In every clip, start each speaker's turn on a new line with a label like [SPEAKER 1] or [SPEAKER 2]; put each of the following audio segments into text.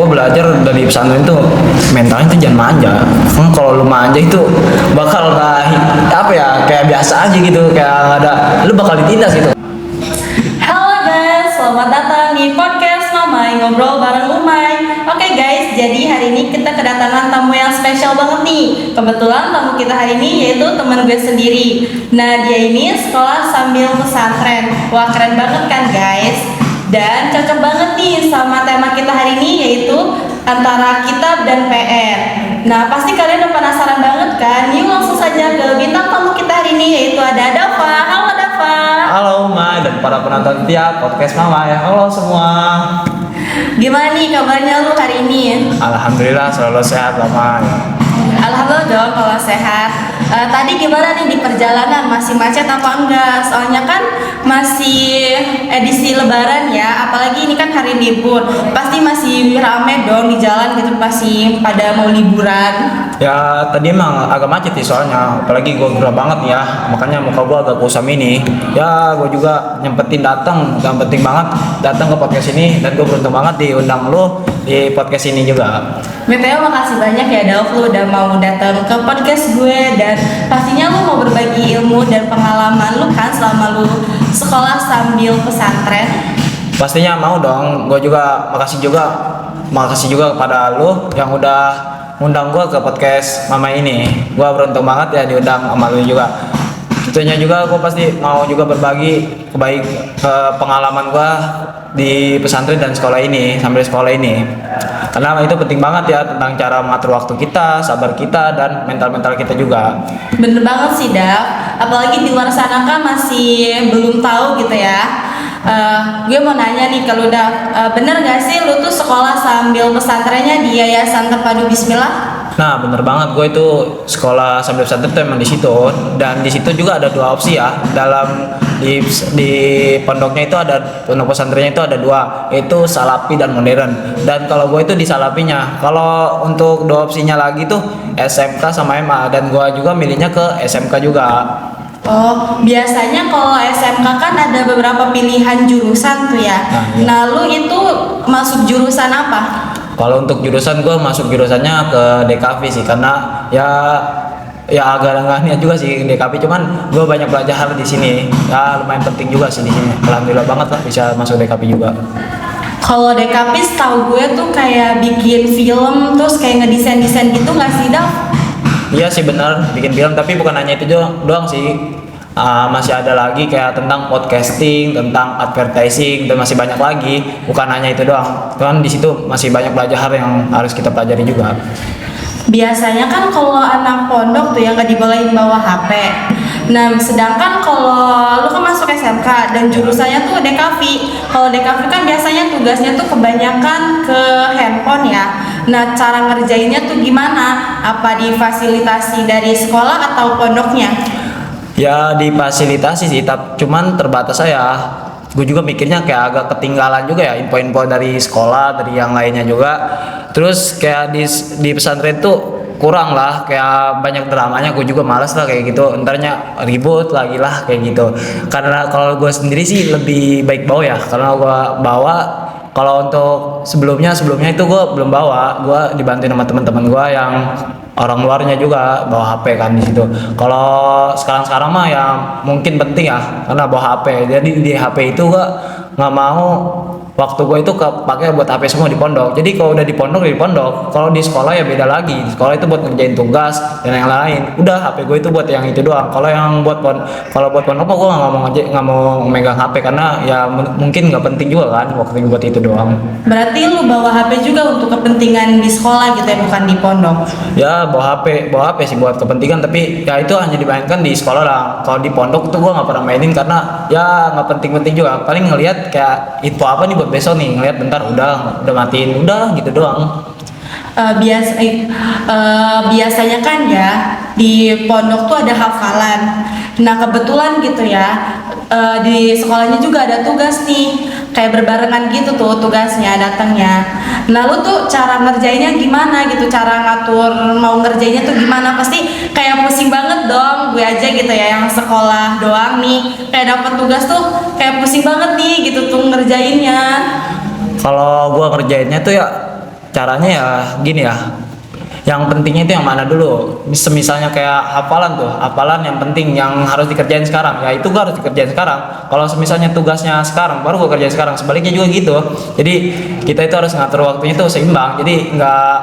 [SPEAKER 1] gue belajar dari pesantren tuh mentalnya tuh jangan manja. Kalau lu manja itu bakal apa ya, kayak biasa aja gitu, kayak nggak ada, lu bakal ditindas gitu.
[SPEAKER 2] Halo guys, selamat datang di podcast Mamai Ngobrol bareng Umay. Oke guys, jadi hari ini kita kedatangan tamu yang spesial banget nih. Kebetulan tamu kita hari ini yaitu teman gue sendiri. Nah, dia ini sekolah sambil pesantren. Wah, keren banget kan guys? Dan cocok banget nih sama tema kita hari ini, yaitu antara kitab dan PR. Nah, pasti kalian udah penasaran banget kan? Yuk langsung saja ke bintang tamu kita hari ini, yaitu ada Dava. Halo Dava.
[SPEAKER 1] Halo Umay dan para penonton setia podcast Mama ya. Halo semua.
[SPEAKER 2] Gimana nih kabarnya lu hari ini?
[SPEAKER 1] Alhamdulillah selalu sehat Mama.
[SPEAKER 2] Alhamdulillah dong kalau sehat. Tadi gimana nih di perjalanan? Masih macet apa enggak? Soalnya kan masih edisi lebaran ya, apalagi ini kan hari libur. Pasti masih rame dong di jalan gitu, pasti pada mau liburan.
[SPEAKER 1] Ya tadi emang agak macet sih soalnya, apalagi gue gerah banget nih ya, makanya muka gue agak kusam ini. Ya gue juga nyempetin datang, gak penting banget datang ke podcast ini, dan gue beruntung banget diundang lu di podcast ini juga.
[SPEAKER 2] BTW makasih banyak ya Dav, lu udah mau datang ke podcast gue, dan pastinya lu mau berbagi ilmu dan pengalaman lu kan selama lu sekolah sambil pesantren.
[SPEAKER 1] Pastinya mau dong, gue juga makasih juga kepada lu yang udah undang gue ke podcast Mama ini. Gue beruntung banget ya diundang sama lu juga. Tentunya juga gue pasti mau juga berbagi pengalaman gue di pesantren dan sekolah ini, sambil sekolah ini. Karena itu penting banget ya, tentang cara mengatur waktu kita, sabar kita, dan mental kita juga.
[SPEAKER 2] Bener banget sih Dav, apalagi di luar sana kan masih belum tahu gitu ya. Gue mau nanya nih kalau Dav, bener gak sih lu tuh sekolah sambil pesantrennya di Yayasan Terpadu Bismillah?
[SPEAKER 1] Nah bener banget, gue itu sekolah sambil pesantren tuh emang di situ, dan di situ juga ada dua opsi ya. Di pondoknya itu ada, pondok pesantrennya itu ada dua, yaitu salafi dan modern. Dan kalau gue itu di salafinya. Kalau untuk dua opsinya lagi tuh SMK sama MA, dan gue juga milihnya ke SMK juga.
[SPEAKER 2] Oh, biasanya kalau SMK kan ada beberapa pilihan jurusan tuh ya.
[SPEAKER 1] Iya.
[SPEAKER 2] Nah, lu itu masuk jurusan apa?
[SPEAKER 1] Kalau untuk jurusan, gue masuk jurusannya ke DKV sih, karena ya agak niat juga sih DKV, cuman gue banyak belajar di sini. Ya lumayan penting juga sih di sini. Alhamdulillah banget lah bisa masuk DKV juga.
[SPEAKER 2] Kalau DKP setahu gue tuh kayak bikin film, terus kayak ngedesain gitu nggak sih, Dav?
[SPEAKER 1] Iya sih benar, bikin film, tapi bukan hanya itu doang sih. Masih ada lagi kayak tentang podcasting, tentang advertising, dan masih banyak lagi. Bukan hanya itu doang. Kan di situ masih banyak belajar yang harus kita pelajari juga.
[SPEAKER 2] Biasanya kan kalau anak pondok tuh yang nggak dibolehin bawa HP. Nah, sedangkan kalau lu kan masuk SMK dan jurusannya tuh DKV. Kalau DKV kan biasanya tugasnya tuh kebanyakan ke handphone ya. Nah, cara ngerjainnya tuh gimana? Apa difasilitasi dari sekolah atau pondoknya?
[SPEAKER 1] Ya difasilitasi sih, cuman terbatas saya. Gue juga mikirnya kayak agak ketinggalan juga ya info-info dari sekolah, dari yang lainnya juga. Terus kayak di pesantren tuh kurang lah, kayak banyak dramanya. Gue juga malas lah kayak gitu, entarnya ribut lagi lah kayak gitu. Karena kalau gue sendiri sih lebih baik bawa ya, karena gue bawa. Kalau untuk sebelumnya itu gue belum bawa, gue dibantu sama teman-teman gue yang orang luarnya juga bawa HP kan di situ. Kalau sekarang mah ya mungkin penting ya, karena bawa HP. Jadi di HP itu gue nggak mau waktu gue itu pakai buat HP semua di pondok. Jadi kalau udah di pondok, kalau di sekolah ya beda lagi. Di sekolah itu buat ngerjain tugas dan yang lain. Udah HP gue itu buat yang itu doang. Kalau buat pondok gue nggak mau megang HP, karena ya mungkin nggak penting juga kan waktu buat itu doang.
[SPEAKER 2] Berarti lu bawa HP juga untuk kepentingan di sekolah gitu ya, bukan di pondok?
[SPEAKER 1] Ya bawa HP sih buat kepentingan, tapi ya itu hanya dimainkan di sekolah lah. Kalau di pondok tuh gue nggak pernah mainin, karena ya nggak penting juga. Paling ngelihat kayak info apa nih buat besok nih, ngelihat bentar udah matiin, udah gitu doang.
[SPEAKER 2] Biasanya kan ya di pondok tuh ada hafalan. Nah kebetulan gitu ya, di sekolahnya juga ada tugas nih, kayak berbarengan gitu tuh tugasnya datangnya. Nah lu tuh cara ngerjainnya gimana gitu, cara ngatur mau ngerjainnya tuh gimana? Pasti kayak pusing banget dong. Gue aja gitu ya yang sekolah doang nih, kayak dapat tugas tuh kayak pusing banget nih gitu tuh ngerjainnya.
[SPEAKER 1] Kalau gua ngerjainnya tuh ya caranya ya gini ya, yang pentingnya itu yang mana dulu. Misalnya kayak hafalan yang penting yang harus dikerjain sekarang, ya itu gua harus dikerjain sekarang. Kalau misalnya tugasnya sekarang baru gua kerjain sekarang, sebaliknya juga gitu. Jadi kita itu harus ngatur waktunya itu seimbang, jadi nggak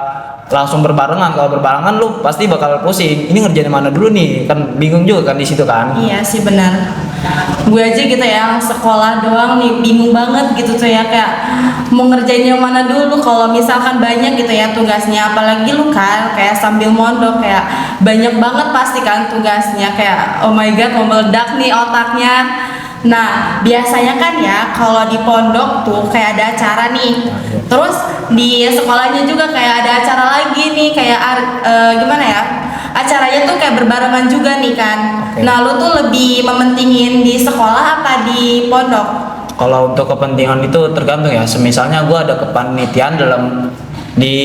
[SPEAKER 1] langsung berbarengan. Kalau berbarengan lu pasti bakal pusing, ini ngerjain mana dulu nih, kan bingung juga kan di situ kan.
[SPEAKER 2] Iya sih benar. Gue aja gitu ya, sekolah doang nih bingung banget gitu tuh ya, kayak mau ngerjain yang mana dulu kalau misalkan banyak gitu ya tugasnya, apalagi lu kan kayak sambil mondok kayak banyak banget pasti kan tugasnya, kayak oh my god mau meledak nih otaknya. Nah, biasanya kan ya kalau di pondok tuh kayak ada acara nih. Terus di sekolahnya juga kayak ada acara lagi nih, kayak gimana ya? Acaranya tuh kayak berbarengan juga nih kan.
[SPEAKER 1] Oke.
[SPEAKER 2] Nah, lu tuh lebih mementingin di sekolah apa di pondok?
[SPEAKER 1] Kalau untuk kepentingan itu tergantung ya. Semisalnya gue ada kepanitiaan di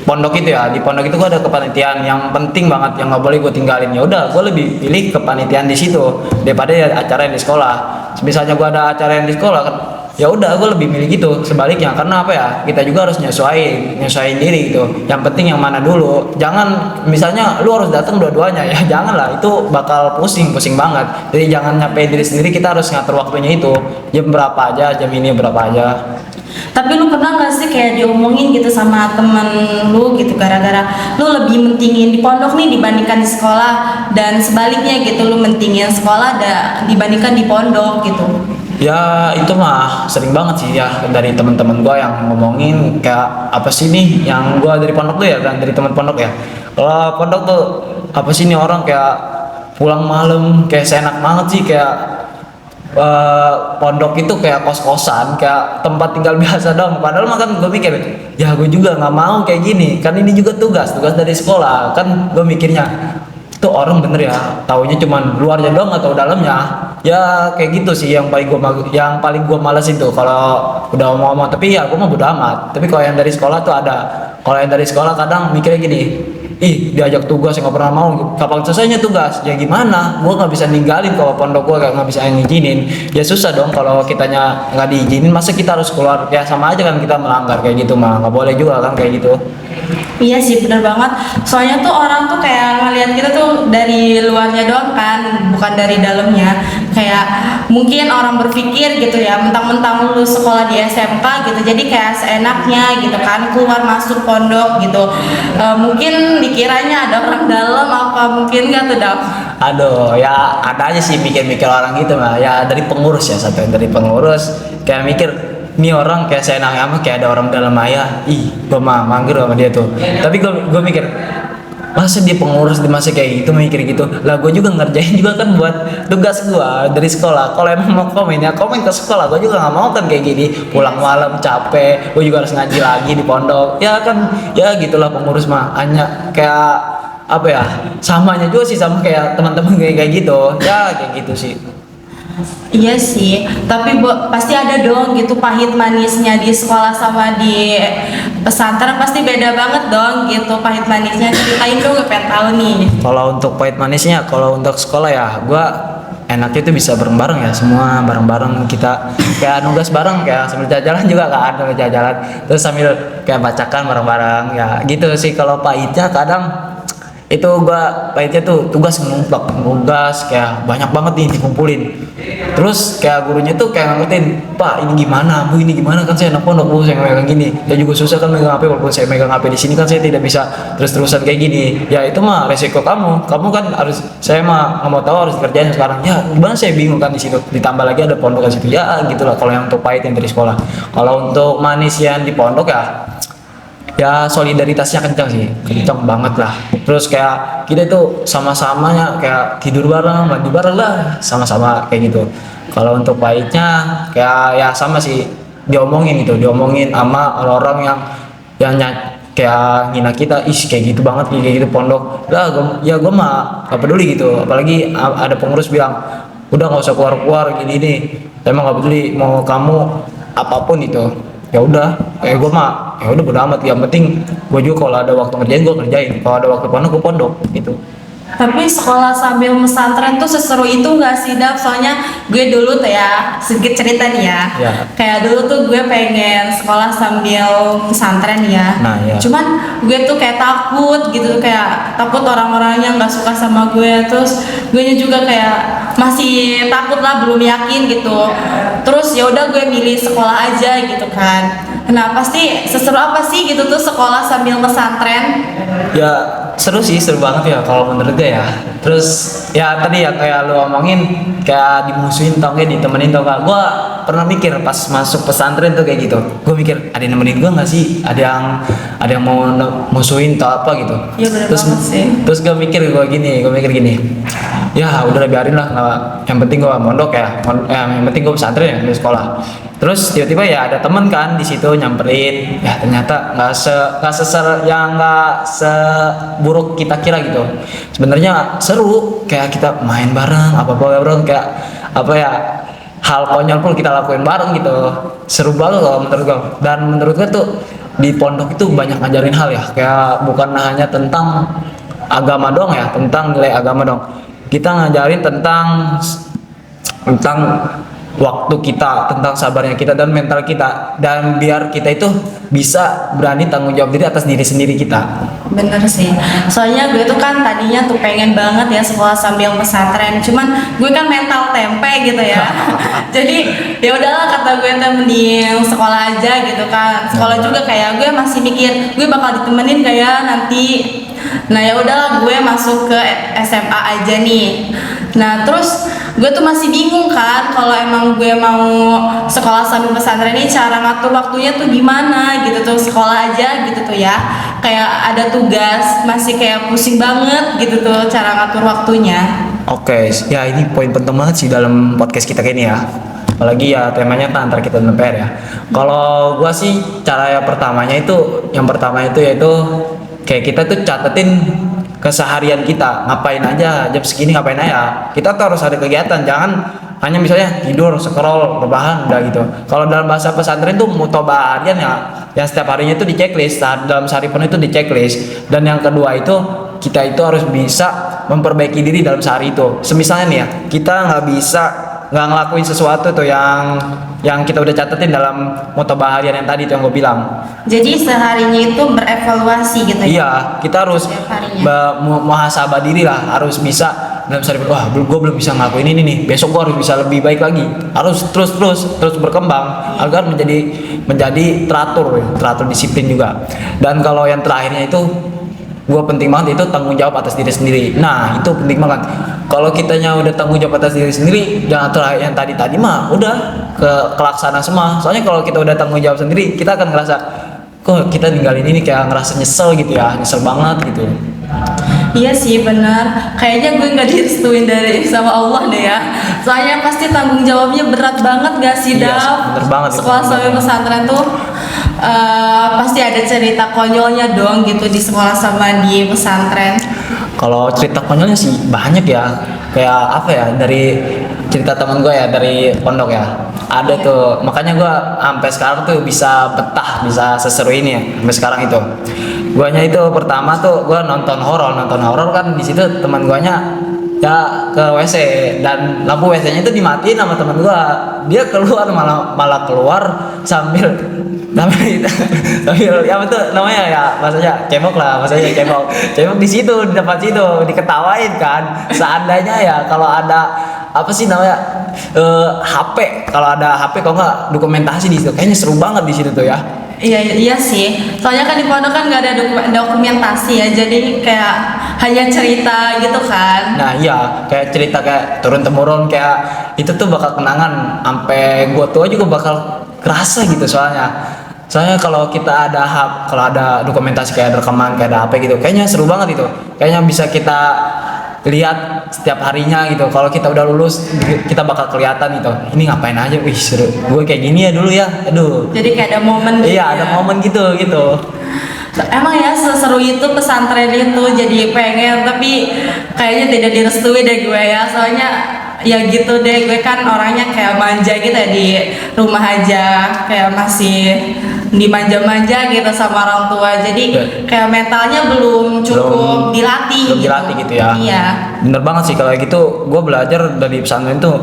[SPEAKER 1] pondok itu ya, di pondok itu gue ada kepanitiaan yang penting banget yang nggak boleh gue tinggalin, ya udah gue lebih pilih kepanitiaan di situ daripada ya acara yang di sekolah. Misalnya gue ada acara yang di sekolah kan, ya udah gue lebih milih gitu. Sebaliknya, karena apa ya, kita juga harus nyesuaiin diri gitu. Yang penting yang mana dulu, jangan misalnya lu harus datang dua-duanya, ya janganlah, itu bakal pusing banget. Jadi jangan nyampe diri sendiri, kita harus ngatur waktunya itu, jam berapa aja, jam ini berapa aja.
[SPEAKER 2] Tapi lu pernah gak sih kayak diomongin gitu sama temen lu gitu, gara-gara lu lebih mentingin di pondok nih dibandingkan di sekolah, dan sebaliknya gitu, lu mentingin sekolah dibandingkan di pondok gitu?
[SPEAKER 1] Ya itu mah sering banget sih ya, dari teman-teman gue yang ngomongin kayak apa sih nih yang gue dari pondok tuh ya kan, dari teman pondok ya. Kalau pondok tuh apa sih nih orang kayak pulang malam kayak seenak banget sih, kayak pondok itu kayak kos-kosan, kayak tempat tinggal biasa dong. Padahal makan gue mikir, ya gue juga nggak mau kayak gini, kan ini juga tugas dari sekolah. Kan gue mikirnya, tuh orang bener ya, taunya cuman luarnya doang atau dalamnya. Ya kayak gitu sih yang paling gue males itu kalau udah ngomong. Tapi ya gue mah bodo amat. Tapi kalau yang dari sekolah tuh ada. Kalau yang dari sekolah kadang mikirnya gini, ih diajak tugas yang nggak pernah mau, kapan selesainya tugas, ya gimana, gue nggak bisa ninggalin. Kalau pondok gue nggak bisa ngizinin, ya susah dong. Kalau kitanya nggak diizinin, masa kita harus keluar, ya sama aja kan kita melanggar kayak gitu mah, nggak boleh juga kan kayak gitu.
[SPEAKER 2] Iya sih bener banget. Soalnya tuh orang tuh kayak ngelihat kita tuh dari luarnya doang kan, bukan dari dalamnya. Kayak mungkin orang berpikir gitu ya, mentang-mentang lulus sekolah di SMK gitu, jadi kayak seenaknya gitu kan keluar masuk pondok gitu. Mungkin dikiranya ada orang dalam apa, mungkin nggak tuh Dap?
[SPEAKER 1] Aduh, ya ada aja sih mikir-mikir orang gitu mah. Ya dari pengurus ya, satu dari pengurus kayak mikir, ini orang kayak seenaknya apa, kayak ada orang dalam ayah. Ih, gue mah mager sama dia tuh. Tapi gue mikir, masa dia pengurus di masa kayak gitu mikir gitu. Lah gue juga ngerjain juga kan buat tugas gue dari sekolah. Kalau emang mau komen ya komen ke sekolah, gue juga nggak mau kan kayak gini, pulang malam capek, gue juga harus ngaji lagi di pondok. Ya kan, ya gitulah pengurus mah, hanya kayak apa ya, samanya juga sih sama kayak teman-teman kayak gitu. Ya kayak gitu sih.
[SPEAKER 2] Iya sih, tapi pasti ada dong gitu pahit manisnya di sekolah sama di pesantren, pasti beda banget dong gitu pahit manisnya. Ceritain dong, gue pengen tahu nih.
[SPEAKER 1] Kalau untuk pahit manisnya, kalau untuk sekolah ya, gue enaknya itu bisa bareng-bareng ya, semua bareng-bareng, kita kayak nugas bareng, kayak sambil jalan juga kan, sambil jalan terus sambil kayak bacakan bareng-bareng ya gitu sih. Kalau pahitnya kadang itu pahitnya tuh tugas nugas kayak banyak banget nih dikumpulin, terus kayak gurunya tuh kayak ngertiin, Pak ini gimana, Bu ini gimana, kan saya anak pondok Bu, saya megang gini, dan juga susah kan megang HP, walaupun saya megang HP di sini kan saya tidak bisa terus-terusan kayak gini. Ya itu mah resiko kamu kan harus, saya mah nggak mau tahu harus kerjain sekarang. Ya gimana, saya bingung kan di situ, ditambah lagi ada pondok di situ. Ya gitulah kalau yang untuk pahit yang dari sekolah. Kalau untuk manis yang di pondok ya solidaritasnya kencang sih, kencang banget lah. Terus kayak kita itu sama-samanya kayak tidur bareng, mandi bareng lah, sama-sama kayak gitu. Kalau untuk pahitnya kayak ya sama sih, diomongin sama orang-orang yang kayak ngina kita, kayak gitu banget kayak gitu pondok lah. Gue mah gak peduli gitu. Apalagi ada pengurus bilang, udah nggak usah keluar gini nih, emang gak peduli mau kamu apapun itu. Ya udah, gue mah ya udah bodo amat. Yang penting gue juga kalau ada waktu ngerjain gue kerjain, kalau ada waktu pondok gue pondok gitu.
[SPEAKER 2] Tapi sekolah sambil pesantren tuh seseru itu nggak sih, Dap? Soalnya gue dulu tuh ya, sedikit cerita nih ya.
[SPEAKER 1] Ya.
[SPEAKER 2] Kayak dulu tuh gue pengen sekolah sambil pesantren ya.
[SPEAKER 1] Nah, ya.
[SPEAKER 2] Cuman gue tuh kayak takut gitu, kayak takut orang-orang yang nggak suka sama gue. Terus gue juga kayak masih takut lah, belum yakin gitu. Terus ya udah gue milih sekolah aja gitu kan. Kenapa sih, seseru apa sih gitu tuh sekolah sambil pesantren?
[SPEAKER 1] Ya seru sih, seru banget ya kalau menurut gue ya. Terus ya tadi ya kayak lu omongin, kayak dimusuhin tau gak, ditemenin tau gak. Gue pernah mikir pas masuk pesantren tuh kayak gitu. Gue mikir ada yang nemenin gue nggak sih, ada yang mau musuhin atau apa gitu.
[SPEAKER 2] Iya bener banget sih.
[SPEAKER 1] Terus gue mikir gini, ya udah biarin lah, yang penting gue mondok ya, yang penting gue pesantren ya di sekolah. Terus tiba-tiba ya ada temen kan di situ nyamperin, ya ternyata nggak seburuk kita kira gitu. Sebenarnya seru, kayak kita main bareng, apa bareng, kayak apa ya, hal konyol pun kita lakuin bareng gitu. Seru banget kalau menurut gue. Dan menurut gue tuh di pondok itu banyak ngajarin hal ya, kayak bukan hanya tentang agama doang ya, tentang nilai agama doang. Kita ngajarin tentang waktu kita, tentang sabarnya kita dan mental kita, dan biar kita itu bisa berani tanggung jawab diri atas diri sendiri kita.
[SPEAKER 2] Bener sih, soalnya gue tuh kan tadinya tuh pengen banget ya sekolah sambil pesantren, cuman gue kan mental tempe gitu ya. Jadi ya udahlah, kata gue mending sekolah aja gitu kan. Sekolah juga kayak gue masih mikir gue bakal ditemenin kayak nanti. Nah ya udahlah, gue masuk ke SMA aja nih. Nah terus gue tuh masih bingung kan, kalau emang gue mau sekolah sambil pesantren ini cara ngatur waktunya tuh gimana gitu tuh. Sekolah aja gitu tuh ya, kayak ada tugas, masih kayak pusing banget gitu tuh cara ngatur waktunya.
[SPEAKER 1] Oke, ya ini poin penting banget sih dalam podcast kita kayak ini ya. Apalagi ya temanya kan antara kita dan PR ya. Kalau gua sih cara yang pertama itu yaitu kayak kita tuh catetin keseharian kita, ngapain aja jam segini, ngapain aja. Kita tuh harus ada kegiatan, jangan hanya misalnya tidur, scroll, rebahan udah gitu. Kalau dalam bahasa pesantren tuh mutobah harian ya, yang setiap harinya itu di checklist, dalam sehari pun itu di checklist. Dan yang kedua itu kita itu harus bisa memperbaiki diri dalam sehari itu. Semisalnya nih ya, kita nggak ngelakuin sesuatu tuh yang kita udah catetin dalam mutobah harian yang tadi tuh yang gue bilang.
[SPEAKER 2] Jadi seharinya itu berevaluasi gitu ya?
[SPEAKER 1] Iya, kita harus
[SPEAKER 2] Setiap harinya.
[SPEAKER 1] muhasabah diri lah, harus bisa dalam sehari, wah gue belum bisa ngelakuin ini nih, besok gue harus bisa lebih baik lagi, harus terus berkembang agar menjadi teratur disiplin juga. Dan kalau yang terakhirnya itu gue penting banget, itu tanggung jawab atas diri sendiri. Nah itu penting banget. Kalau kitanya udah tanggung jawab atas diri sendiri, jangan terakhir yang tadi mah udah kelaksana semua. Soalnya kalau kita udah tanggung jawab sendiri, kita akan ngerasa kok kita ninggalin ini, kayak ngerasa nyesel gitu ya, nyesel banget gitu.
[SPEAKER 2] Iya sih benar, kayaknya gue nggak direstuin sama Allah deh ya. Soalnya pasti tanggung jawabnya berat banget gak sih,
[SPEAKER 1] Iya,
[SPEAKER 2] Dap?
[SPEAKER 1] bener banget itu.
[SPEAKER 2] Sekolah sambil pesantren tuh pasti ada cerita konyolnya dong gitu di sekolah sama di pesantren.
[SPEAKER 1] Kalau cerita konyolnya sih banyak ya, kayak apa ya, dari cerita teman gue ya dari pondok ya, ada tuh, makanya gue sampai sekarang tuh bisa betah, bisa seseru ini ya sampai sekarang itu. Guanya itu pertama tuh gue nonton horor kan, di situ teman guanya ya ke WC dan lampu WC-nya itu dimatiin sama teman gue. Dia keluar malah keluar sambil ya betul namanya ya, maksudnya cebok di situ, di depan situ diketawain kan. Seandainya ya kalau ada apa sih namanya HP, kalau ada HP kok nggak dokumentasi di situ, kayaknya seru banget di situ tuh ya.
[SPEAKER 2] Iya sih, soalnya kan di pondok kan nggak ada dokumentasi ya, jadi kayak hanya cerita gitu kan.
[SPEAKER 1] Nah iya, kayak cerita kayak turun temurun, kayak itu tuh bakal kenangan sampai gua tua juga bakal kerasa gitu. Soalnya kalau kita kalau ada dokumentasi, kayak ada rekaman, kayak ada apa gitu, kayaknya seru banget itu. Kayaknya bisa kita lihat setiap harinya gitu. Kalau kita udah lulus, kita bakal kelihatan gitu, ini ngapain aja, wih seru, gue kayak gini ya dulu ya, aduh.
[SPEAKER 2] Jadi kayak ada momen gitu.
[SPEAKER 1] Iya, ada momen gitu.
[SPEAKER 2] Emang ya seseru itu pesantren itu, jadi pengen, tapi kayaknya tidak direstui deh gue ya. Soalnya ya gitu deh, gue kan orangnya kayak manja gitu ya, di rumah aja kayak masih dimanja-manja gitu sama orang tua. Jadi kayak mentalnya belum cukup dilatih.
[SPEAKER 1] Belum dilatih gitu ya.
[SPEAKER 2] Iya.
[SPEAKER 1] Bener banget sih kalau gitu. Gue belajar dari pesantren tuh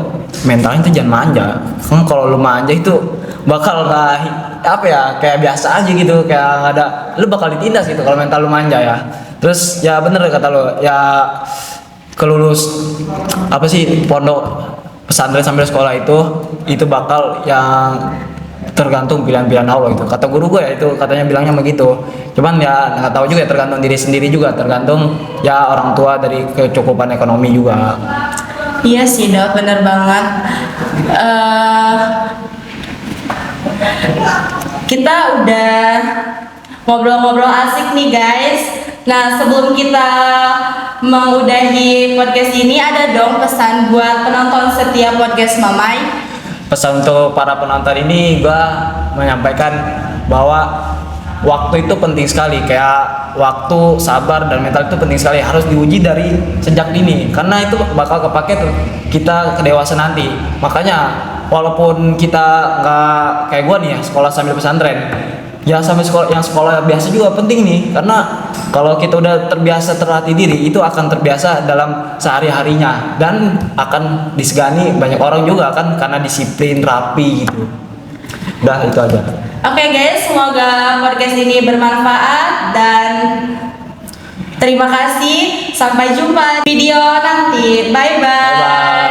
[SPEAKER 1] mentalnya tuh jangan manja. Kan kalau lu manja itu bakal nggak apa ya, kayak biasa aja gitu, kayak nggak ada, lu bakal ditindas gitu kalau mental lu manja ya. Terus ya bener kata lu ya, kelulus apa sih pondok pesantren sambil sekolah itu bakal yang tergantung pilihan-pilihan Allah gitu. Kata guru gue ya itu katanya bilangnya begitu. Cuman ya nggak tahu juga ya, tergantung diri sendiri juga, tergantung ya orang tua dari kecukupan ekonomi juga.
[SPEAKER 2] Iya sih dok, bener banget. Kita udah ngobrol-ngobrol asik nih guys. Nah sebelum kita mengudahi podcast ini, ada dong pesan buat penonton setiap podcast Mamai.
[SPEAKER 1] Pesan untuk para penonton ini gue menyampaikan bahwa waktu itu penting sekali, kayak waktu, sabar, dan mental itu penting sekali, harus diuji dari sejak dini karena itu bakal kepake tuh kita ke dewasa nanti. Makanya walaupun kita nggak kayak gue nih ya sekolah sambil pesantren, ya sampai sekolah biasa juga penting nih, karena kalau kita udah terbiasa terlatih diri itu akan terbiasa dalam sehari-harinya dan akan disegani banyak orang juga kan karena disiplin rapi gitu. Udah itu aja.
[SPEAKER 2] Oke guys, semoga podcast ini bermanfaat dan terima kasih. Sampai jumpa di video nanti. Bye bye.